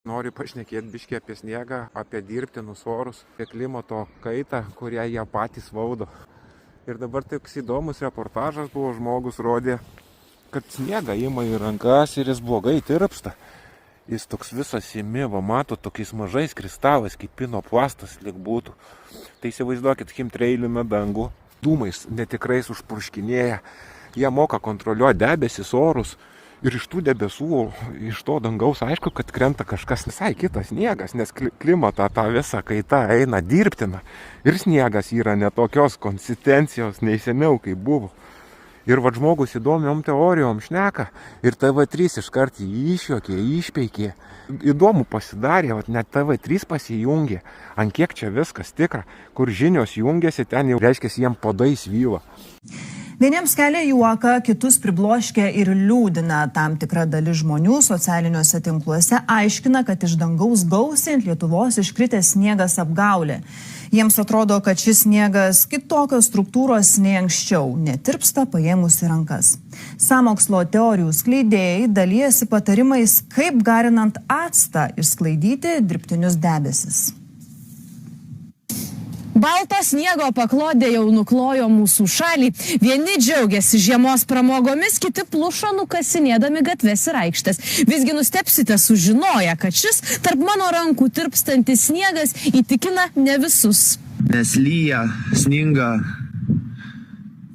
Noriu pašnekėti biškį apie sniegą, apie dirbtinus orus, apie klimato kaitą, kurią jie patys valdo. Ir dabar toks įdomus reportažas buvo, žmogus rodė, kad sniegą ima į rankas ir jis blogai tirpsta. Jis toks visas įmiva, mato tokiais mažais kristalais, kaip pinoplastas lyg būtų. Tai įsivaizduokit, chemtrailina dangų, dūmais netikrais užpurškinėja. Jie moka kontroliuoti debesis, orus. Ir iš tų debesų, iš to dangaus aišku, kad krenta kažkas visai kitas sniegas, nes klimatą tą visą kaitą eina dirbtina. Ir sniegas yra netokios konsistencijos nei seniau, kaip buvo. Ir va žmogus įdomiom teorijom šneka ir TV3 iškart jį išjuokė, išpeikė. Įdomu pasidarė, net TV3 pasijungė, ant kiek čia viskas tikra, kur žinios jungiasi, ten jau reiškia jiems padais vyla. Vieniems kelia juoką, kitus pribloškia ir liūdina. Tam tikra dalis žmonių socialiniuose tinkluose aiškina, kad iš dangaus gausiai ant Lietuvos iškritęs sniegas apgaulė. Jiems atrodo, kad šis sniegas kitokios struktūros nei anksčiau, netirpsta paėmus į rankas. Sąmokslo teorijų skleidėjai dalijasi patarimais, kaip garinant actą išsklaidyti dirbtinius debesis. Balto sniego paklodė jau nuklojo mūsų šalį. Vieni džiaugiasi žiemos pramogomis, kiti plušo nukasinėdami gatves ir aikštes. Visgi nustebsite sužinoję, kad šis tarp mano rankų tirpstantis sniegas įtikina ne visus. Nes lyja, sninga,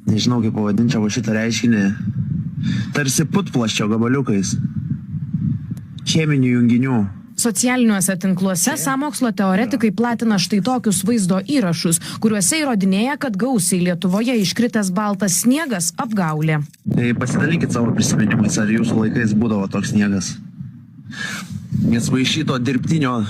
nežinau kaip pavadinčiau šitą reiškinį, tarsi putplasčio gabaliukais, cheminių junginių. Socialiniuose tinkluose sąmokslo teoretikai platina štai tokius vaizdo įrašus, kuriuose įrodinėja, kad gausiai Lietuvoje iškritęs baltas sniegas apgaulė. Tai pasidalykit savo prisiminimais, ar jūsų laikais būdavo toks sniegas. Nes va iš šito dirbtinės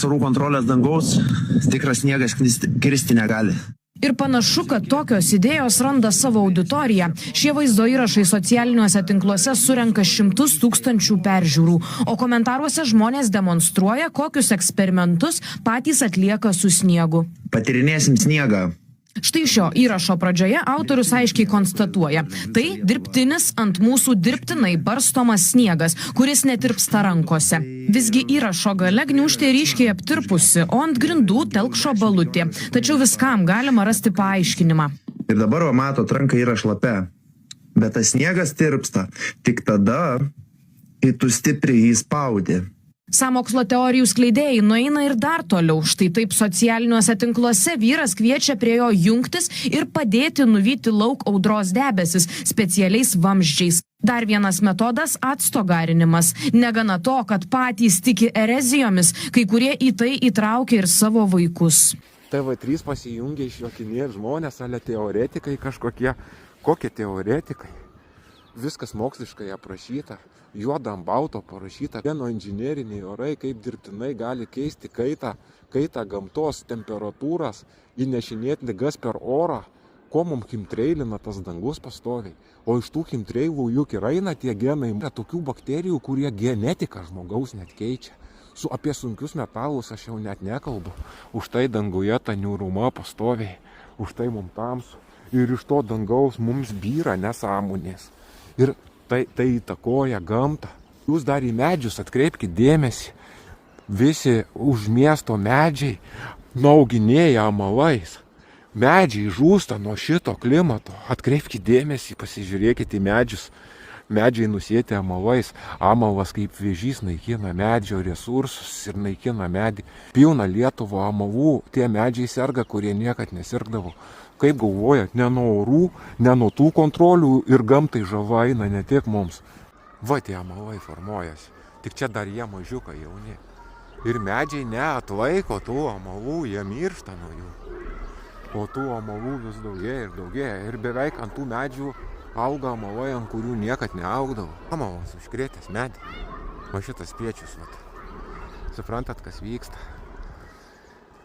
orų kontrolės dangaus tikras sniegas kristi negali. Ir panašu, kad tokios idėjos randa savo auditoriją. Šie vaizdo įrašai socialiniuose tinkluose surenka šimtus tūkstančių peržiūrų, o komentaruose žmonės demonstruoja, kokius eksperimentus patys atlieka su sniegu. Patyrinėsim sniegą. Štai šio įrašo pradžioje autorius aiškiai konstatuoja, tai dirbtinis ant mūsų dirbtinai barstomas sniegas, kuris netirpsta rankose. Visgi įrašo gale gniūžtė ryškiai aptirpusi, o ant grindų telkšo balutė. Tačiau viskam galima rasti paaiškinimą. Ir dabar matot, ranka yra šlapia, bet tas sniegas tirpsta tik tada, kai tu stipriai jį spaudi. Sąmokslo teorijų skleidėjai nueina ir dar toliau. Štai taip socialiniuose tinkluose vyras kviečia prie jo jungtis ir padėti nuvyti lauk audros debesis specialiais vamzdžiais. Dar vienas metodas – acto garinimas. Negana to, kad patys tiki erezijomis, kai kurie į tai įtraukia ir savo vaikus. TV3 pasijungia išjuokinėti žmonės, ale teoretikai kažkokie. Kokie teoretikai? Viskas moksliškai aprašyta. Juoda ant balto parašyta, vieno inžineriniai orai, kaip dirbtinai gali keisti kaitą gamtos temperatūras, įnešinėti ligas per orą, ko mums chemtrailina tas dangus pastoviai. O iš tų chemtrailų juk ir eina tie genai, tokių bakterijų, kurie genetiką žmogaus net keičia. Apie sunkius metalus aš jau net nekalbu. Už tai danguje ta niūruma pastoviai, už tai mums tamsu. Ir iš to dangaus mums byra nesąmonės. Ir tai įtakoja gamtą. Jūs dar į medžius atkreipkite dėmesį. Visi už miesto medžiai nuauginėja amalais. Medžiai žūsta nuo šito klimato. Atkreipkite dėmesį, pasižiūrėkite į medžius. Medžiai nusėti amalais. Amalas kaip vėžys naikina medžio resursus ir naikina medį. Pilna Lietuvo amalų. Tie medžiai serga, kurie niekad nesirgdavo. Kaip galvojat, ne nuo orų, ne nuo tų kontrolių ir gamtai žava eina ne tik mums. Va tie amalai formuojasi. Tik čia dar jie mažiukai jauni. Ir medžiai neatlaiko tų amalų, jie miršta nuo jų. O tų amalų vis daugėja ir daugėja. Ir beveik ant tų medžių auga amalai, ant kurių niekad neaugdavo. Amalas užkrėtęs medį. Va šitas spiečius. Suprantat, kas vyksta?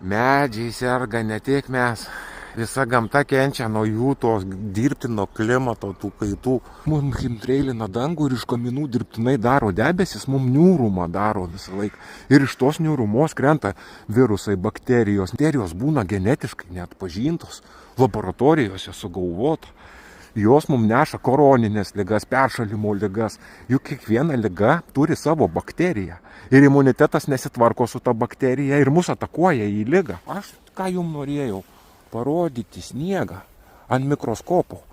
Medžiai serga ne tik mes. Visa gamta kenčia nuo jų tos dirbtino klimato, tų kaitų. Mums chemtrailina dangų ir iš kaminų dirbtinai daro debesis, mums niūrumą daro visą laiką. Ir iš tos niūrumos krenta virusai, bakterijos. Bakterijos būna genetiškai neatpažintos, laboratorijose sugalvota. Jos mums neša koroninės ligas, peršalimo ligas. Juk kiekviena liga turi savo bakteriją. Ir imunitetas nesitvarko su ta bakterija ir mus atakuoja į ligą. Aš ką jums norėjau parodyti sniegą ant mikroskopo.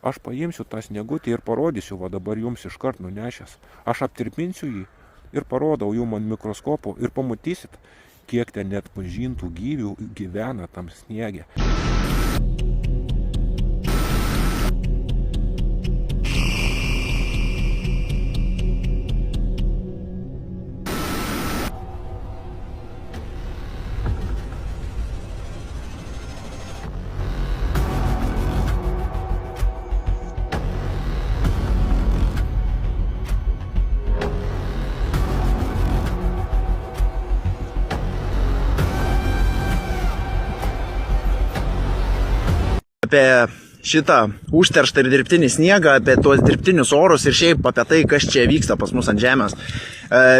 Aš paimsiu tą sniegutį ir parodysiu, va dabar jums iškart nunešęs. Aš aptirpinsiu jį ir parodau jums ant mikroskopo ir pamatysit, kiek ten net pažintų gyvių gyvena tam sniege. Apie šitą užterštą ir dirbtinį sniegą, apie tuos dirbtinius orus ir šiaip apie tai, kas čia vyksta pas mus ant žemės.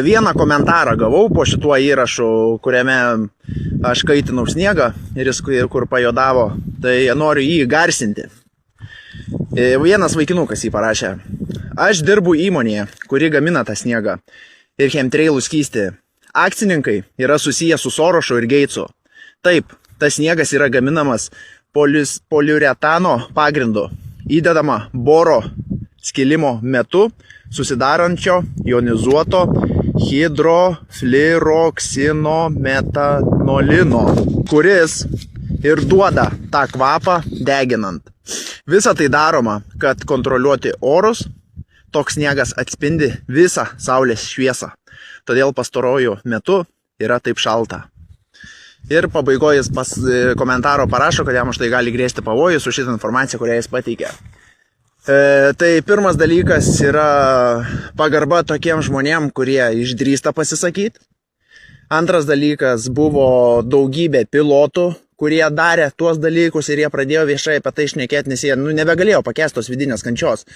Vieną komentarą gavau po šituo įrašu, kuriame aš kaitinau sniegą ir jis kur pajodavo, tai noriu jį garsinti. Vienas vaikinukas jį parašė. Aš dirbu įmonėje, kuri gamina tą sniegą ir chemtrailų skystį. Akcininkai yra susiję su Sorošu ir Geitsu. Taip, tas sniegas yra gaminamas poliuretano pagrindu, įdedama boro skilimo metu susidarančio jonizuoto hidrofluoroksinometanolino, kuris ir duoda tą kvapą deginant. Visa tai daroma, kad kontroliuoti orus. Toks sniegas atspindi visą saulės šviesą. Todėl pastaruoju metu yra taip šalta. Ir pabaigoje jis komentaro parašo, kad jam už tai gali grėsti pavojus su šitą informaciją, kurią jis pateikė. Tai pirmas dalykas yra pagarba tokiem žmonėm, kurie išdrįsta pasisakyti. Antras dalykas buvo daugybė pilotų, kurie darė tuos dalykus ir jie pradėjo viešai apie tai šnekėti, nes jie nebegalėjo pakęsti tos vidinės kančios.